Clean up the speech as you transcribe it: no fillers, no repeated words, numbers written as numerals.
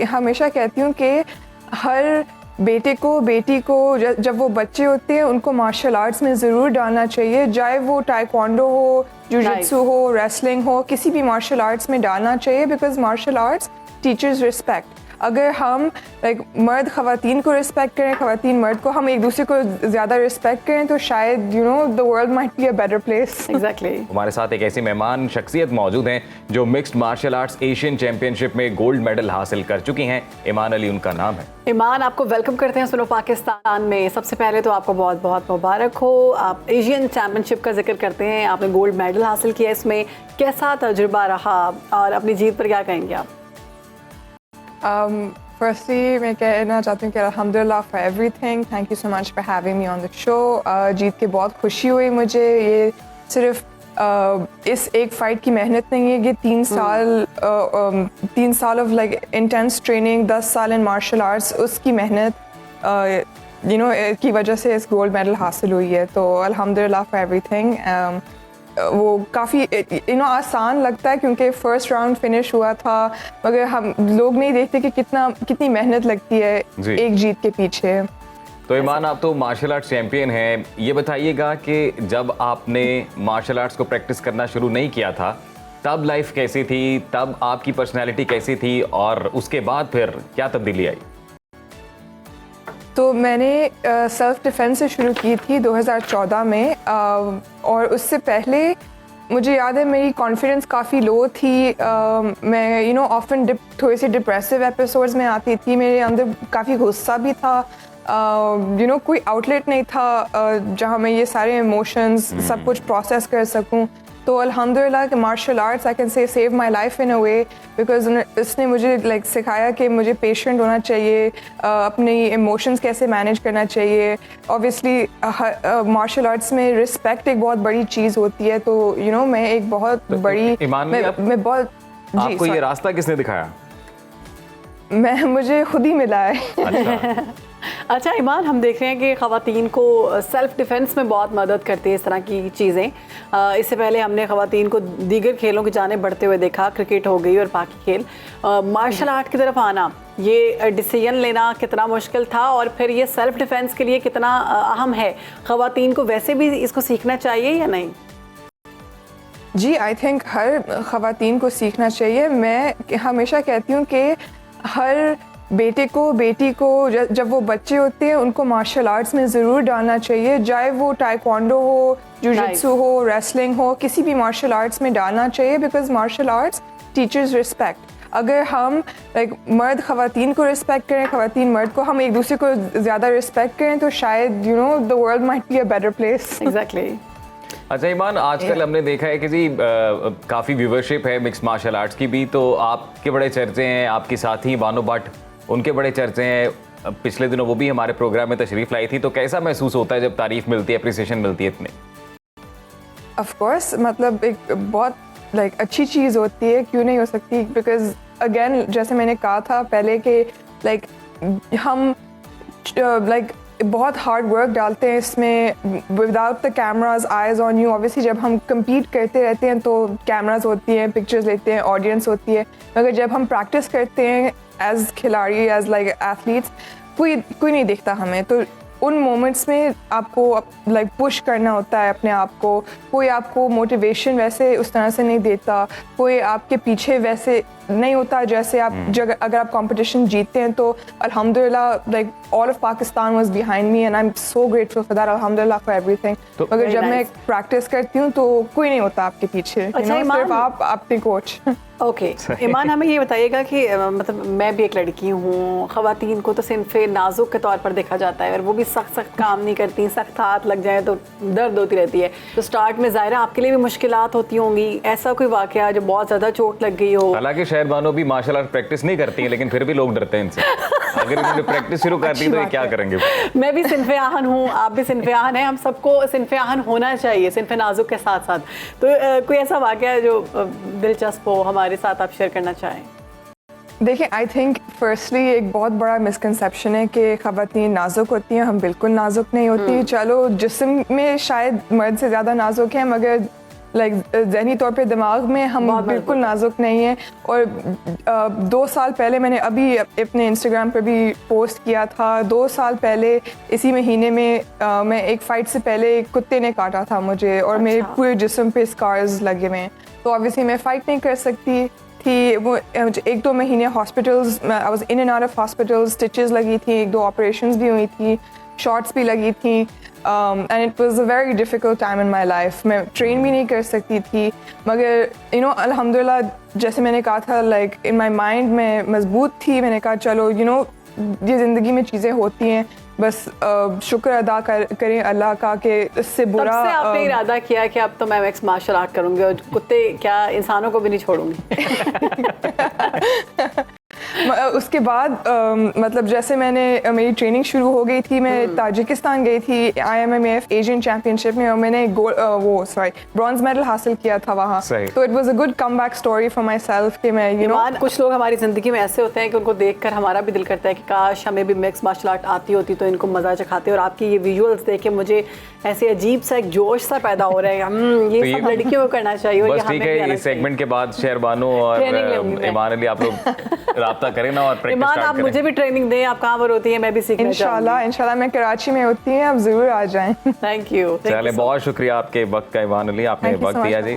हमेशा कहती हूँ कि हर बेटे को बेटी को जब वो बच्चे होते हैं उनको मार्शल आर्ट्स में ज़रूर डालना चाहिए, चाहे वो टाइक्वांडो हो, जुजित्सु हो, रेसलिंग हो, किसी भी मार्शल आर्ट्स में डालना चाहिए, because martial arts teachers respect. अगर हम मर्द ख़वातीन को रिस्पेक्ट करें, ख़वातीन मर्द को, हम एक दूसरे को ज़्यादा रिस्पेक्ट करें तो शायद the world might be a better place. Exactly. हमारे साथ एक ऐसी मेहमान शख्सियत मौजूद हैं जो mixed martial arts Asian championship में गोल्ड मेडल हासिल कर चुकी हैं। ईमान अली उनका नाम है। ईमान, आपको वेलकम करते हैं सुनो पाकिस्तान में। सबसे पहले तो आपको बहुत बहुत मुबारक हो। आप एशियन चैंपियनशिप का जिक्र करते हैं, आपने गोल्ड मेडल हासिल किया, इसमें कैसा तजुर्बा रहा और अपनी जीत पर क्या कहेंगे आप? फर्स्टली मैं कहना चाहती हूँ कि अल्हम्दुलिल्लाह for everything, thank you so much for having me on the show. जीत के बहुत खुशी हुई मुझे। ये सिर्फ इस एक फ़ाइट की मेहनत नहीं है, ये 3 साल ऑफ इंटेंस ट्रेनिंग, 10 साल इन मार्शल आर्ट्स, उसकी मेहनत की वजह से इस गोल्ड मेडल हासिल हुई है। तो अल्हम्दुलिल्लाह फॉर एवरीथिंग। वो काफ़ी आसान लगता है क्योंकि फ़र्स्ट राउंड फिनिश हुआ था, मगर हम लोग नहीं देखते कि कितनी मेहनत लगती है एक जीत के पीछे। तो ईमान, आप तो मार्शल आर्ट्स चैंपियन हैं, ये बताइएगा कि जब आपने मार्शल आर्ट्स को प्रैक्टिस करना शुरू नहीं किया था तब लाइफ कैसी थी, तब आपकी पर्सनैलिटी कैसी थी और उसके बाद फिर क्या तब्दीली आई? तो मैंने सेल्फ डिफेंस से शुरू की थी 2014 में, और उससे पहले मुझे याद है मेरी कॉन्फिडेंस काफ़ी लो थी। मैं ऑफन थोड़ी सी डिप्रेसिव एपिसोड्स में आती थी, मेरे अंदर काफ़ी गुस्सा भी था, कोई आउटलेट नहीं था जहाँ मैं ये सारे इमोशंस सब कुछ प्रोसेस कर सकूँ। तो अल्हम्दुलिल्लाह कि martial arts I can say save my life in a way, because इसने मुझे सिखाया कि मुझे पेशेंट होना चाहिए, अपने इमोशंस कैसे मैनेज करना चाहिए। ऑब्वियसली मार्शल आर्ट्स में रिस्पेक्ट एक बहुत बड़ी चीज़ होती है। तो मैं एक बहुत बड़ी मैं बहुत आपको ये रास्ता किसने दिखाया? मुझे खुद ही मिला है। अच्छा ईमान, हम देख रहे हैं कि ख़वातीन को सेल्फ डिफेंस में बहुत मदद करती है इस तरह की चीज़ें। इससे पहले हमने ख़वातीन को दीगर खेलों की जाने बढ़ते हुए देखा, क्रिकेट हो गई और बाकी खेल। मार्शल आर्ट की तरफ आना, ये डिसीजन लेना कितना मुश्किल था और फिर ये सेल्फ डिफेंस के लिए कितना अहम है? ख़वातीन को वैसे भी इसको सीखना चाहिए या नहीं? जी, आई थिंक हर ख़वातीन को सीखना चाहिए। मैं हमेशा कहती हूँ कि हर बेटे को बेटी को जब वो बच्चे होते हैं उनको मार्शल आर्ट्स में ज़रूर डालना चाहिए, चाहे वो टाइक्वांडो हो, जुजित्सु हो, रेसलिंग हो, किसी भी मार्शल आर्ट्स में डालना चाहिए, because martial arts teachers respect. अगर हम मर्द ख़वातीन को रिस्पेक्ट करें, ख़वातीन मर्द को, हम एक दूसरे को ज़्यादा रिस्पेक्ट करें तो शायद the world might be a better place. Exactly. अच्छा ईमान, आजकल हमने देखा है कि जी काफ़ी व्यूवरशिप है मिक्स मार्शल आर्ट्स की भी, तो आपके बड़े चर्चे हैं, आपकी साथी बानो भट्ट, उनके बड़े चर्चे हैं। पिछले दिनों वो भी हमारे प्रोग्राम में तशरीफ़ लाई थी, तो कैसा महसूस होता है जब तारीफ़ मिलती है, अप्रिसिएशन मिलती है इतनी? ऑफ कोर्स, मतलब एक बहुत अच्छी चीज़ होती है, क्यों नहीं हो सकती? बिकॉज अगेन जैसे मैंने कहा था पहले कि हम बहुत हार्ड वर्क डालते हैं इसमें, without the cameras eyes on you. Obviously जब हम compete करते रहते हैं तो कैमराज होती हैं, पिक्चर्स लेते हैं, ऑडियंस होती है, मगर जब हम प्रैक्टिस करते हैं एज खिलाड़ी, एज एथलीट्स, कोई नहीं देखता हमें। तो उन मोमेंट्स में आपको पुश करना होता है अपने आप को। कोई आपको मोटिवेशन वैसे उस तरह से नहीं देता, कोई आपके पीछे वैसे नहीं होता जैसे आप अगर आप कंपटीशन जीतते हैं तो अल्हम्दुलिल्लाह all of Pakistan was behind me and I am so grateful for that, अल्हम्दुलिल्लाह फॉर एवरीथिंग। मगर जब मैं प्रैक्टिस करती हूँ तो कोई नहीं होता आपके पीछे, सिर्फ आप अपने कोच। ओके ईमान, हमें ये बताइएगा कि मतलब मैं भी एक लड़की हूँ, ख़वातीन को तो सिर्फ नाजुक के तौर पर देखा जाता है और वो भी सख्त काम नहीं करती, सख्त हाथ लग जाए तो दर्द होती रहती है। तो स्टार्ट में ज़ाहिर आपके लिए भी मुश्किलात होती होंगी, ऐसा कोई वाक़या जो बहुत ज़्यादा चोट लग गई हो? हालांकि शायद बानो भी मार्शल आर्ट प्रैक्टिस नहीं करती हैं, लेकिन फिर भी लोग डरते हैं इनसे। अगर इन्होंने प्रैक्टिस शुरू कर दी तो ये क्या करेंगे? मैं भी सिनफ़े आहन हूँ, आप भी सिनफ़े आहन हैं, हम सबको सिनफ़े आहन होना चाहिए, सिनफ़े नाजुक के साथ साथ। तो कोई ऐसा वाक़या है जो दिलचस्प हो हमारे साथ आप शेयर करना चाहें? देखिए, आई थिंक फर्स्टली एक बहुत बड़ा मिसकंसेप्शन है कि ख़वातीन नाजुक होती हैं। हम बिल्कुल नाजुक नहीं होती। चलो जिस्म में शायद मर्द से ज़्यादा नाजुक हैं, मगर लाइक ज़हनी तौर पे दिमाग में हम बहुत बिल्कुल नाजुक नहीं हैं। और 2 साल पहले मैंने अभी अपने इंस्टाग्राम पे भी पोस्ट किया था, 2 साल पहले इसी महीने में मैं एक फ़ाइट से पहले एक कुत्ते ने काटा था मुझे और मेरे पूरे जिस्म पे स्कार्स लगे हुए हैं। तो ऑब्वियसली मैं फ़ाइट नहीं कर सकती थी। वो मुझे 1-2 महीने hospitals, I was in and out of hospitals, stitches लगी थी, 1-2 ऑपरेशंस भी हुई थी, शॉट्स भी लगी थी, and it was a very difficult time in my life. मैं ट्रेन भी नहीं कर सकती थी, मगर यू नो अल्हम्दुलिल्लाह जैसे मैंने कहा था, लाइक इन माय माइंड मैं मजबूत थी। मैंने कहा चलो यू नो ये ज़िंदगी में चीज़ें होती हैं, बस शुक्र अदा करें अल्लाह का कि इससे बुरा। तब से आपने इरादा किया कि अब तो मैं मिक्स मार्शल आर्ट करूंगी और कुत्ते क्या इंसानों को भी नहीं छोड़ूंगी। उसके बाद मतलब जैसे मैंने मेरी ट्रेनिंग शुरू हो गई थी, मैं ताजिकिस्तान गई थी IMMAF एशियन चैम्पियनशिप में और मैंने ब्रॉन्ज मेडल हासिल किया था वहाँ। तो it was a good comeback story for my self कि मैं यू नो। कुछ लोग हमारी ज़िंदगी में ऐसे होते हैं कि उनको देखकर हमारा भी दिल करता है कि काश हमें भी मिक्स मार्शल आर्ट आती होती तो इनको मज़ा चखाते। और आपकी ये विजुअल्स देख के मुझे ऐसे अजीब सा एक जोश सा पैदा हो रहा है, ये सब लड़कियों को करना चाहिए। और बस ठीक है, इस सेगमेंट के बाद शेरबानो और ईमान अली आप लोग राब्ता करें ना और प्रैक्टिस ईमान, स्टार्ट आप करें। मुझे भी ट्रेनिंग दें, आप कहाँ पर होती है, मैं भी सीखना चाहूँगी। इंशाल्लाह मैं कराची में होती हैं, आप ज़रूर आ जाएं। Thank you. चले, बहुत शुक्रिया आपके वक्त का ईमान अली, आपने Thank you so वक्त दिया much. जी।